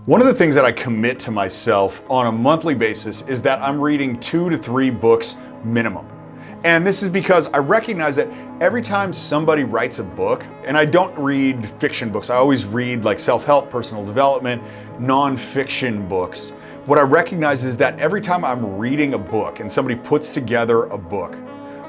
One of the things that I commit to myself on a monthly basis is that I'm reading 2 to 3 books minimum. And this is because I recognize that every time somebody writes a book, and I don't read fiction books, I always read like self-help, personal development, non-fiction books. What I recognize is that every time I'm reading a book and somebody puts together a book,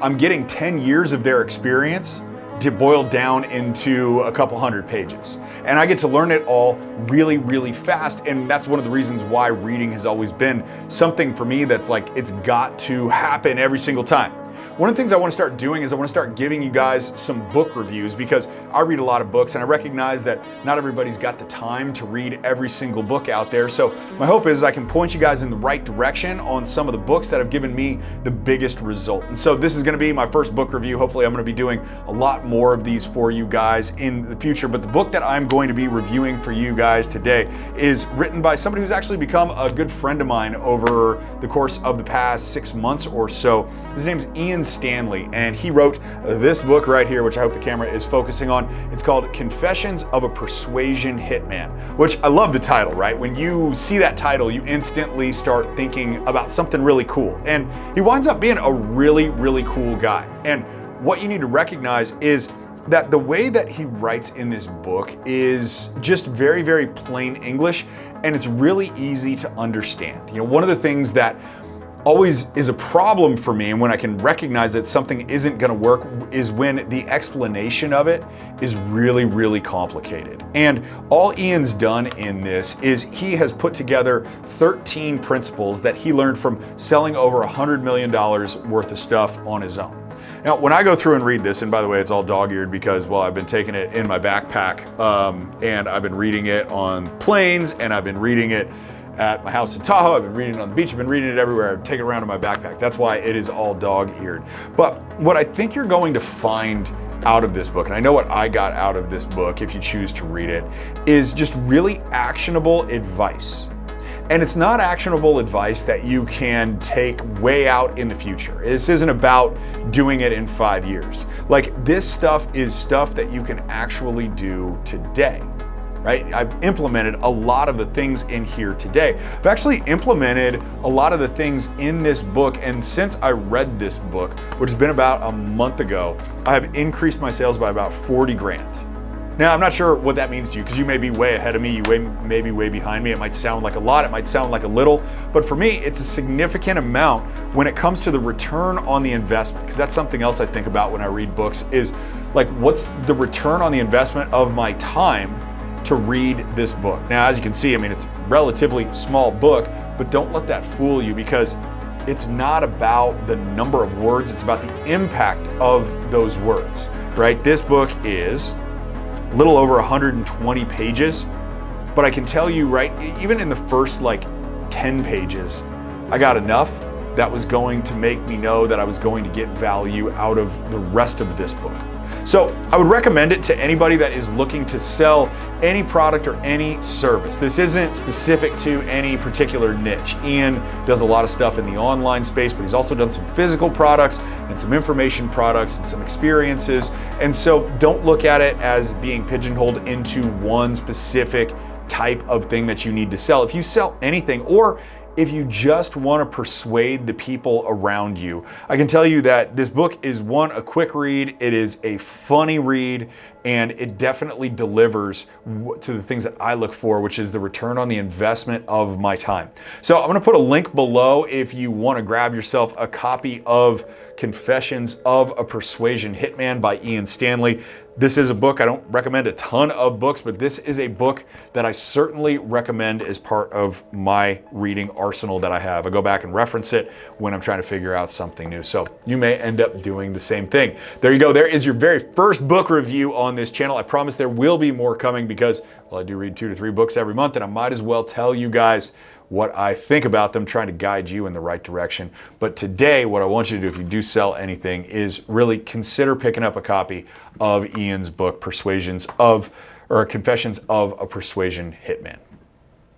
I'm getting 10 years of their experience to boil down into a couple hundred pages. And I get to learn it all really, really fast. And that's one of the reasons why reading has always been something for me that's like, it's got to happen every single time. One of the things I want to start doing is I want to start giving you guys some book reviews, because I read a lot of books and I recognize that not everybody's got the time to read every single book out there. So my hope is I can point you guys in the right direction on some of the books that have given me the biggest result. And so this is going to be my first book review. Hopefully I'm going to be doing a lot more of these for you guys in the future. But the book that I'm going to be reviewing for you guys today is written by somebody who's actually become a good friend of mine over the course of the past 6 months or so. His name's Ian Stanley, and he wrote this book right here, which I hope the camera is focusing on. It's called Confessions of a Persuasion Hitman, which I love the title, right? When you see that title, you instantly start thinking about something really cool. And he winds up being a really, really cool guy. And what you need to recognize is that the way that he writes in this book is just very, very plain English, and it's really easy to understand. You know, one of the things that always is a problem for me, and when I can recognize that something isn't going to work, is when the explanation of it is really, really complicated. And all Ian's done in this is he has put together 13 principles that he learned from selling over $100 million worth of stuff on his own. Now, when I go through and read this, and by the way, it's all dog-eared because, well, I've been taking it in my backpack, and I've been reading it on planes, and I've been reading it at my house in Tahoe, I've been reading it on the beach, I've been reading it everywhere, I take it around in my backpack. That's why it is all dog-eared. But what I think you're going to find out of this book, and I know what I got out of this book if you choose to read it, is just really actionable advice. And it's not actionable advice that you can take way out in the future. This isn't about doing it in 5 years. Like, this stuff is stuff that you can actually do today. Right? I've implemented a lot of the things in here today. I've actually implemented a lot of the things in this book, and since I read this book, which has been about a month ago, I have increased my sales by about 40 grand. Now, I'm not sure what that means to you, because you may be way ahead of me, you may be way behind me. It might sound like a lot, it might sound like a little, but for me, it's a significant amount when it comes to the return on the investment, because that's something else I think about when I read books, is like, what's the return on the investment of my time to read this book. Now, as you can see, I mean, it's a relatively small book, but don't let that fool you, because it's not about the number of words, it's about the impact of those words, right? This book is a little over 120 pages, but I can tell you, right, even in the first like 10 pages, I got enough that was going to make me know that I was going to get value out of the rest of this book. So I would recommend it to anybody that is looking to sell any product or any service. This isn't specific to any particular niche. Ian does a lot of stuff in the online space, but he's also done some physical products and some information products and some experiences. And so don't look at it as being pigeonholed into one specific type of thing that you need to sell. If you sell anything, or if you just want to persuade the people around you, I can tell you that this book is, one, a quick read, it is a funny read, and it definitely delivers to the things that I look for, which is the return on the investment of my time. So I'm going to put a link below if you want to grab yourself a copy of Confessions of a Persuasion Hitman by Ian Stanley. This is a book, I don't recommend a ton of books, but this is a book that I certainly recommend as part of my reading arsenal that I have. I go back and reference it when I'm trying to figure out something new. So you may end up doing the same thing. There you go. There is your very first book review on this channel. I promise there will be more coming, because, well, I do read 2 to 3 books every month, and I might as well tell you guys what I think about them, trying to guide you in the right direction. But today, what I want you to do, if you do sell anything, is really consider picking up a copy of Ian's book, Confessions of a Persuasion Hitman.